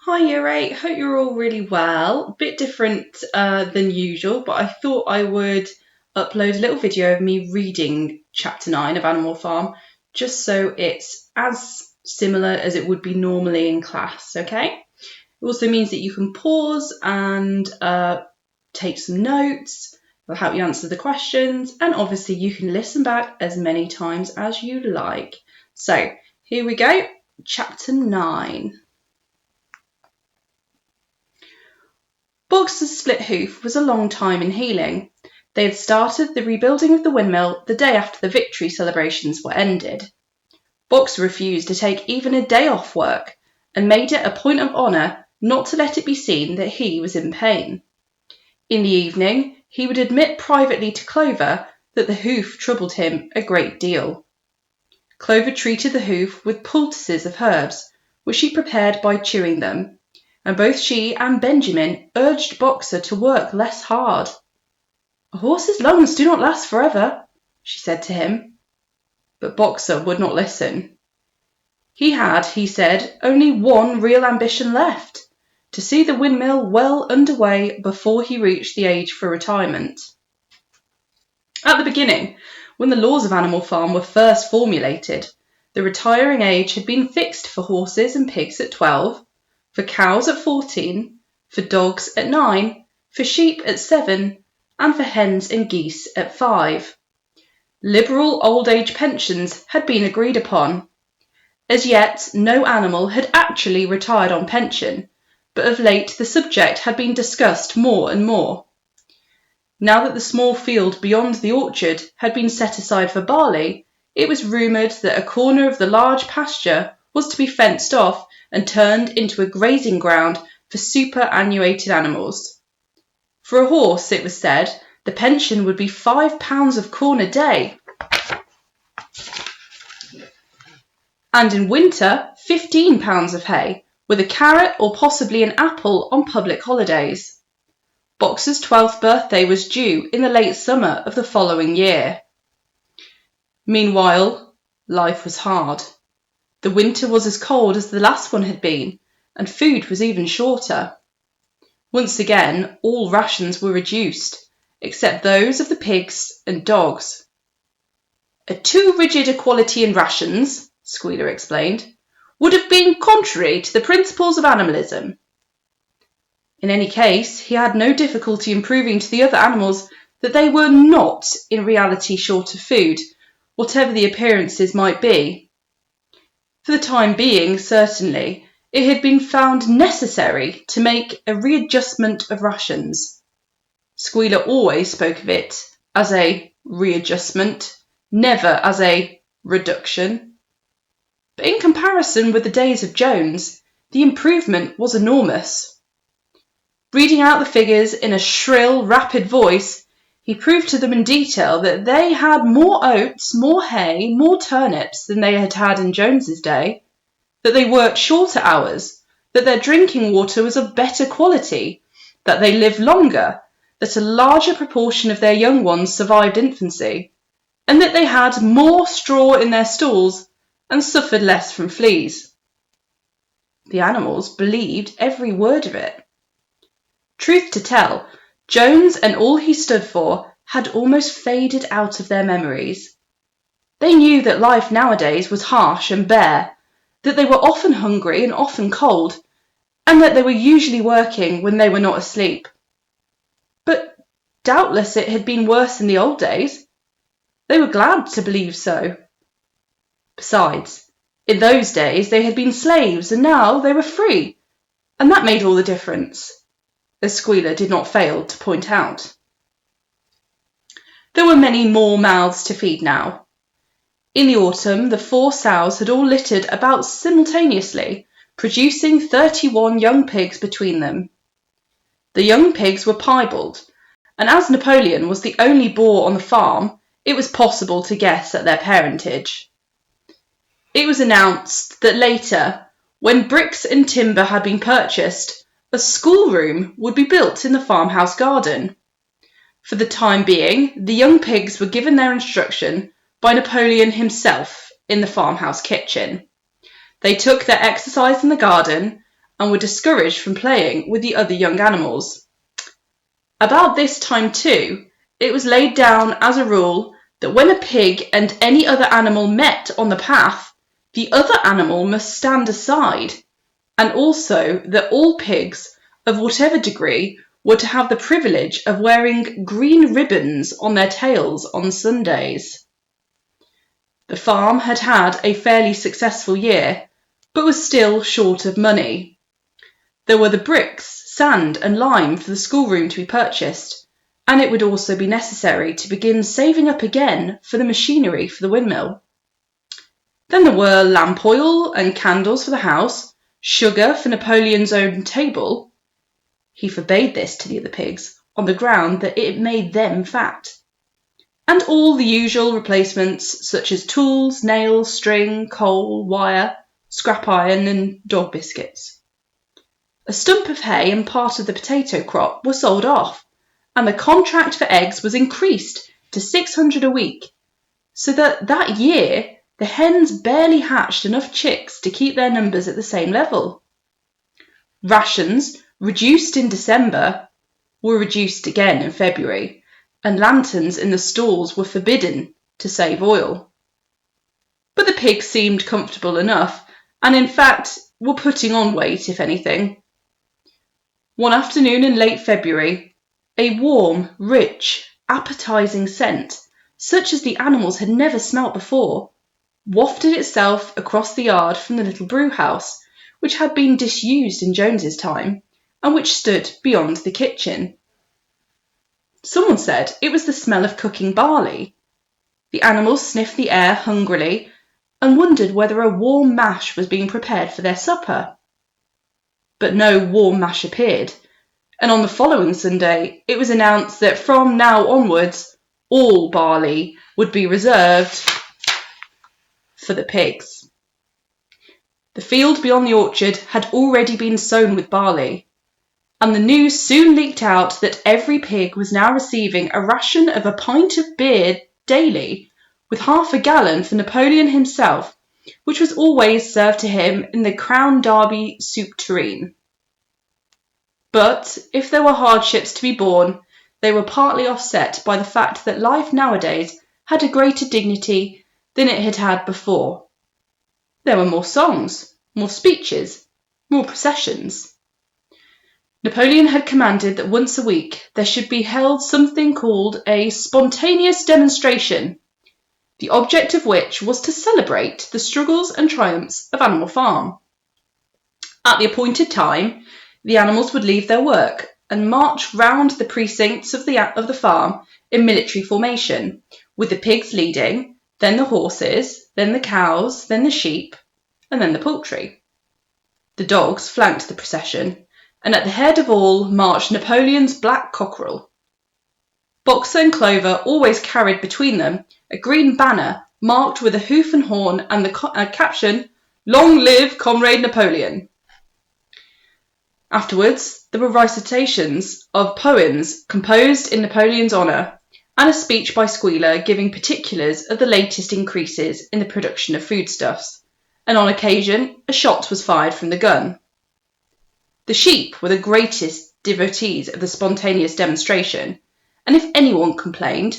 Hi Year 8, hope you're all really well. A bit different than usual, but I thought I would upload a little video of me reading Chapter 9 of Animal Farm, just so it's as similar as it would be normally in class, okay? It also means that you can pause and take some notes. It'll help you answer the questions, and obviously you can listen back as many times as you like. So here we go, Chapter 9. Boxer's split hoof was a long time in healing. They had started the rebuilding of the windmill the day after the victory celebrations were ended. Boxer refused to take even a day off work and made it a point of honour not to let it be seen that he was in pain. In the evening, he would admit privately to Clover that the hoof troubled him a great deal. Clover treated the hoof with poultices of herbs, which she prepared by chewing them, and both she and Benjamin urged Boxer to work less hard. "A horse's lungs do not last forever," she said to him. But Boxer would not listen. He had, he said, only one real ambition left: to see the windmill well underway before he reached the age for retirement. At the beginning, when the laws of Animal Farm were first formulated, the retiring age had been fixed for horses and pigs at 12, for cows at 14, for dogs at 9, for sheep at 7, and for hens and geese at 5. Liberal old age pensions had been agreed upon. As yet, no animal had actually retired on pension, but of late the subject had been discussed more and more. Now that the small field beyond the orchard had been set aside for barley, it was rumoured that a corner of the large pasture was to be fenced off and turned into a grazing ground for superannuated animals. For a horse, it was said, the pension would be £5 of corn a day, and in winter £15 of hay, with a carrot or possibly an apple on public holidays. Boxer's 12th birthday was due in the late summer of the following year. Meanwhile, life was hard. The winter was as cold as the last one had been, and food was even shorter. Once again, all rations were reduced, except those of the pigs and dogs. "A too rigid equality in rations," Squealer explained, "would have been contrary to the principles of animalism." In any case, he had no difficulty in proving to the other animals that they were not in reality short of food, whatever the appearances might be. For the time being, certainly, it had been found necessary to make a readjustment of rations. Squealer always spoke of it as a readjustment, never as a reduction. But in comparison with the days of Jones, the improvement was enormous. Reading out the figures in a shrill, rapid voice, he proved to them in detail that they had more oats, more hay, more turnips than they had had in Jones's day, that they worked shorter hours, that their drinking water was of better quality, that they lived longer, that a larger proportion of their young ones survived infancy, and that they had more straw in their stalls and suffered less from fleas. The animals believed every word of it. Truth to tell, Jones and all he stood for had almost faded out of their memories. They knew that life nowadays was harsh and bare, that they were often hungry and often cold, and that they were usually working when they were not asleep. But doubtless it had been worse in the old days. They were glad to believe so. Besides, in those days they had been slaves, and now they were free, and that made all the difference, as Squealer did not fail to point out. There were many more mouths to feed now. In the autumn, the 4 sows had all littered about simultaneously, producing 31 young pigs between them. The young pigs were piebald, and as Napoleon was the only boar on the farm, it was possible to guess at their parentage. It was announced that later, when bricks and timber had been purchased, a schoolroom would be built in the farmhouse garden. For the time being, the young pigs were given their instruction by Napoleon himself in the farmhouse kitchen. They took their exercise in the garden, and were discouraged from playing with the other young animals. About this time too, it was laid down as a rule that when a pig and any other animal met on the path, the other animal must stand aside, and also that all pigs, of whatever degree, were to have the privilege of wearing green ribbons on their tails on Sundays. The farm had had a fairly successful year, but was still short of money. There were the bricks, sand and lime for the schoolroom to be purchased, and it would also be necessary to begin saving up again for the machinery for the windmill. Then there were lamp oil and candles for the house, sugar for Napoleon's own table. He forbade this to the other pigs on the ground that it made them fat. And all the usual replacements such as tools, nails, string, coal, wire, scrap iron and dog biscuits. A stump of hay and part of the potato crop were sold off, and the contract for eggs was increased to 600 a week, so that year the hens barely hatched enough chicks to keep their numbers at the same level. Rations, reduced in December, were reduced again in February, and lanterns in the stalls were forbidden to save oil. But the pigs seemed comfortable enough, and in fact were putting on weight, if anything. One afternoon in late February, a warm, rich, appetizing scent, such as the animals had never smelt before, wafted itself across the yard from the little brew house, which had been disused in Jones's time, and which stood beyond the kitchen. Someone said it was the smell of cooking barley. The animals sniffed the air hungrily and wondered whether a warm mash was being prepared for their supper. But no warm mash appeared, and on the following Sunday it was announced that from now onwards all barley would be reserved for the pigs. The field beyond the orchard had already been sown with barley, and the news soon leaked out that every pig was now receiving a ration of a pint of beer daily, with half a gallon for Napoleon himself, which was always served to him in the Crown Derby soup tureen. But if there were hardships to be borne, they were partly offset by the fact that life nowadays had a greater dignity than it had had before. There were more songs, more speeches, more processions. Napoleon had commanded that once a week there should be held something called a spontaneous demonstration, the object of which was to celebrate the struggles and triumphs of Animal Farm. At the appointed time, the animals would leave their work and march round the precincts of the farm in military formation, with the pigs leading, then the horses, then the cows, then the sheep, and then the poultry. The dogs flanked the procession, and at the head of all marched Napoleon's black cockerel. Boxer and Clover always carried between them a green banner marked with a hoof and horn and the caption, "Long live Comrade Napoleon." Afterwards, there were recitations of poems composed in Napoleon's honour, and a speech by Squealer giving particulars of the latest increases in the production of foodstuffs, and on occasion a shot was fired from the gun. The sheep were the greatest devotees of the spontaneous demonstration, and if anyone complained,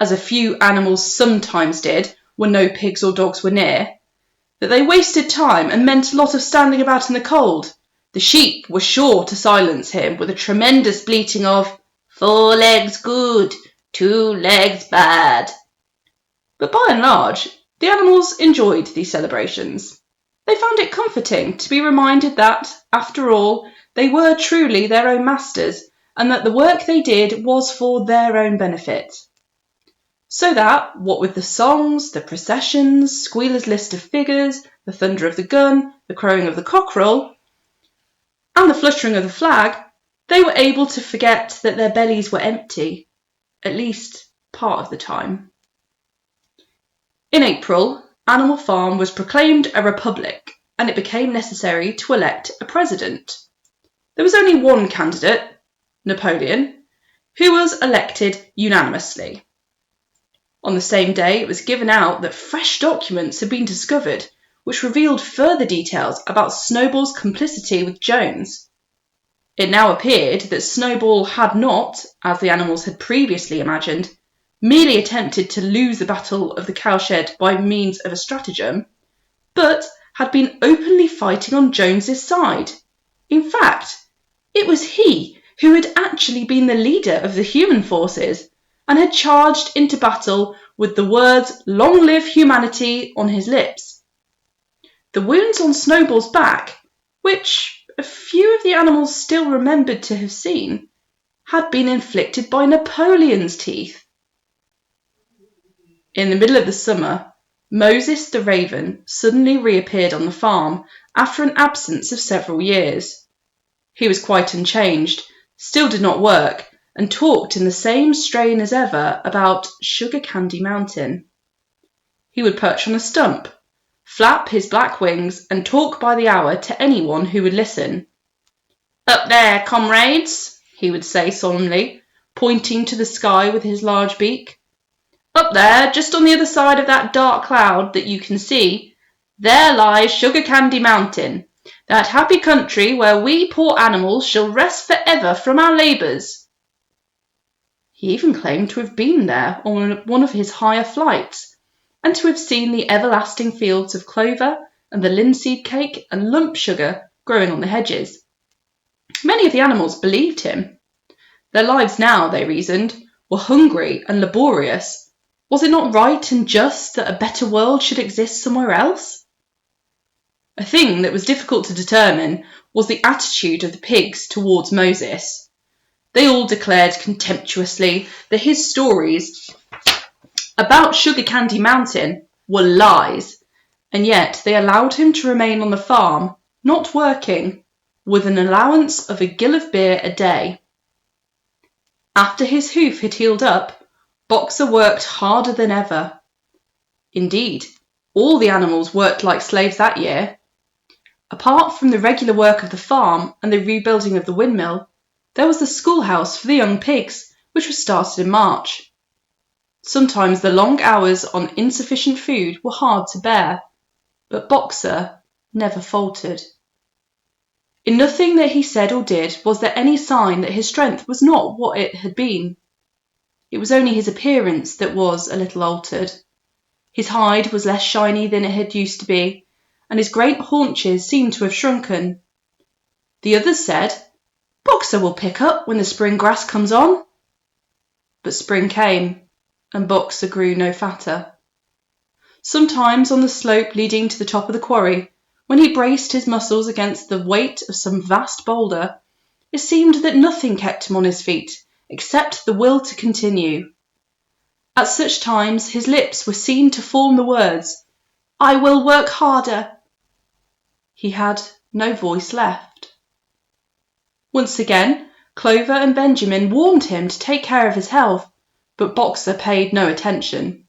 as a few animals sometimes did when no pigs or dogs were near, that they wasted time and meant a lot of standing about in the cold, the sheep were sure to silence him with a tremendous bleating of 4 legs good, 2 legs bad. But by and large, the animals enjoyed these celebrations. They found it comforting to be reminded that, after all, they were truly their own masters, and that the work they did was for their own benefit. So that, what with the songs, the processions, Squealer's list of figures, the thunder of the gun, the crowing of the cockerel, and the fluttering of the flag, they were able to forget that their bellies were empty, at least part of the time. In April, Animal Farm was proclaimed a republic, and it became necessary to elect a president. There was only one candidate, Napoleon, who was elected unanimously. On the same day, it was given out that fresh documents had been discovered, which revealed further details about Snowball's complicity with Jones. It now appeared that Snowball had not, as the animals had previously imagined, merely attempted to lose the Battle of the Cowshed by means of a stratagem, but had been openly fighting on Jones's side. In fact, it was he who had actually been the leader of the human forces and had charged into battle with the words "Long live humanity" on his lips. The wounds on Snowball's back, which a few of the animals still remembered to have seen, had been inflicted by Napoleon's teeth. In the middle of the summer, Moses the raven suddenly reappeared on the farm after an absence of several years. He was quite unchanged, still did not work, and talked in the same strain as ever about Sugar Candy Mountain. He would perch on a stump, flap his black wings, and talk by the hour to anyone who would listen. "Up there, comrades," he would say solemnly, pointing to the sky with his large beak. "Up there, just on the other side of that dark cloud that you can see, there lies Sugar Candy Mountain, that happy country where we poor animals shall rest for ever from our labours." He even claimed to have been there on one of his higher flights, and to have seen the everlasting fields of clover and the linseed cake and lump sugar growing on the hedges. Many of the animals believed him. Their lives now, they reasoned, were hungry and laborious. Was it not right and just that a better world should exist somewhere else? A thing that was difficult to determine was the attitude of the pigs towards Moses. They all declared contemptuously that his stories about Sugar Candy Mountain were lies, and yet they allowed him to remain on the farm, not working, with an allowance of a gill of beer a day. After his hoof had healed up, Boxer worked harder than ever. Indeed, all the animals worked like slaves that year. Apart from the regular work of the farm and the rebuilding of the windmill, there was the schoolhouse for the young pigs, which was started in March. Sometimes the long hours on insufficient food were hard to bear, but Boxer never faltered. In nothing that he said or did was there any sign that his strength was not what it had been. It was only his appearance that was a little altered. His hide was less shiny than it had used to be, and his great haunches seemed to have shrunken. The others said, "Boxer will pick up when the spring grass comes on." But spring came, and Boxer grew no fatter. Sometimes on the slope leading to the top of the quarry, when he braced his muscles against the weight of some vast boulder, it seemed that nothing kept him on his feet except the will to continue. At such times his lips were seen to form the words, "I will work harder." He had no voice left. Once again, Clover and Benjamin warned him to take care of his health, but Boxer paid no attention.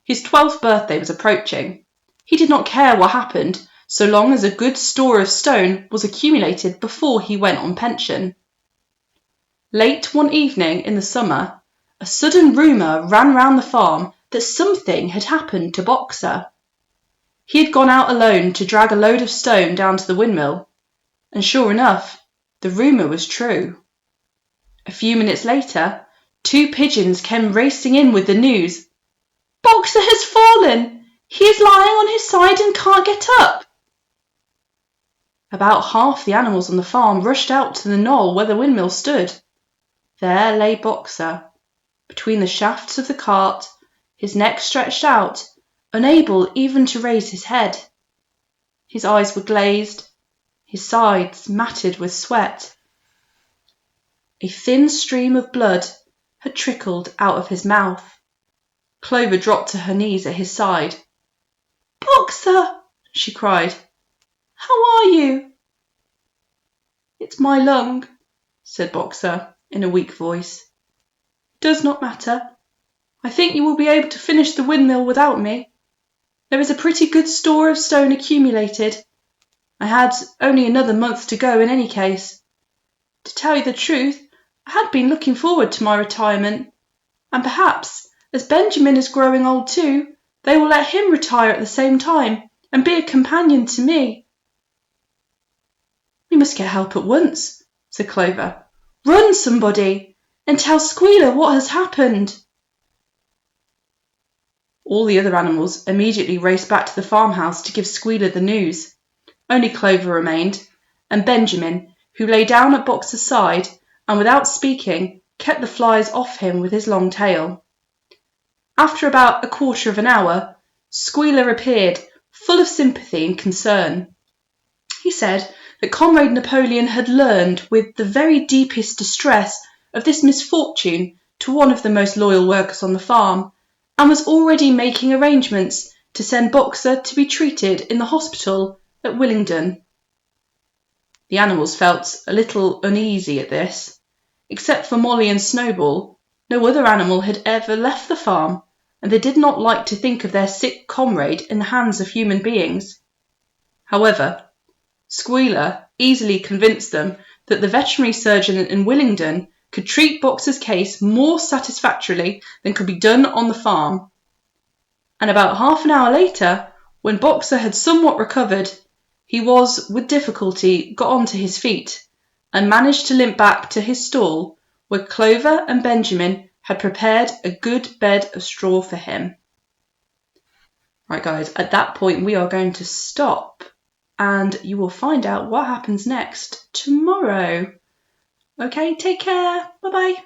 His 12th birthday was approaching. He did not care what happened, so long as a good store of stone was accumulated before he went on pension. Late one evening in the summer, a sudden rumour ran round the farm that something had happened to Boxer. He had gone out alone to drag a load of stone down to the windmill, and sure enough, the rumour was true. A few minutes later, 2 pigeons came racing in with the news. "Boxer has fallen! He is lying on his side and can't get up!" About half the animals on the farm rushed out to the knoll where the windmill stood. There lay Boxer, between the shafts of the cart, his neck stretched out, unable even to raise his head. His eyes were glazed, his sides matted with sweat. A thin stream of blood had trickled out of his mouth. Clover dropped to her knees at his side. "Boxer!" she cried. "How are you?" "It's my lung," said Boxer in a weak voice. "It does not matter. I think you will be able to finish the windmill without me. There is a pretty good store of stone accumulated. I had only another month to go in any case. To tell you the truth, I had been looking forward to my retirement, and perhaps, as Benjamin is growing old too, they will let him retire at the same time, and be a companion to me." "We must get help at once," said Clover. "Run, somebody, and tell Squealer what has happened." All the other animals immediately raced back to the farmhouse to give Squealer the news. Only Clover remained, and Benjamin, who lay down at Boxer's side and without speaking kept the flies off him with his long tail. After about a quarter of an hour, Squealer appeared, full of sympathy and concern. He said that Comrade Napoleon had learned with the very deepest distress of this misfortune to one of the most loyal workers on the farm, and was already making arrangements to send Boxer to be treated in the hospital at Willingdon. The animals felt a little uneasy at this. Except for Molly and Snowball, no other animal had ever left the farm, and they did not like to think of their sick comrade in the hands of human beings. However, Squealer easily convinced them that the veterinary surgeon in Willingdon could treat Boxer's case more satisfactorily than could be done on the farm. And about half an hour later, when Boxer had somewhat recovered, he was, with difficulty, got on to his feet, and managed to limp back to his stall, where Clover and Benjamin had prepared a good bed of straw for him. Right, guys, at that point we are going to stop, and you will find out what happens next tomorrow. Okay, take care. Bye-bye.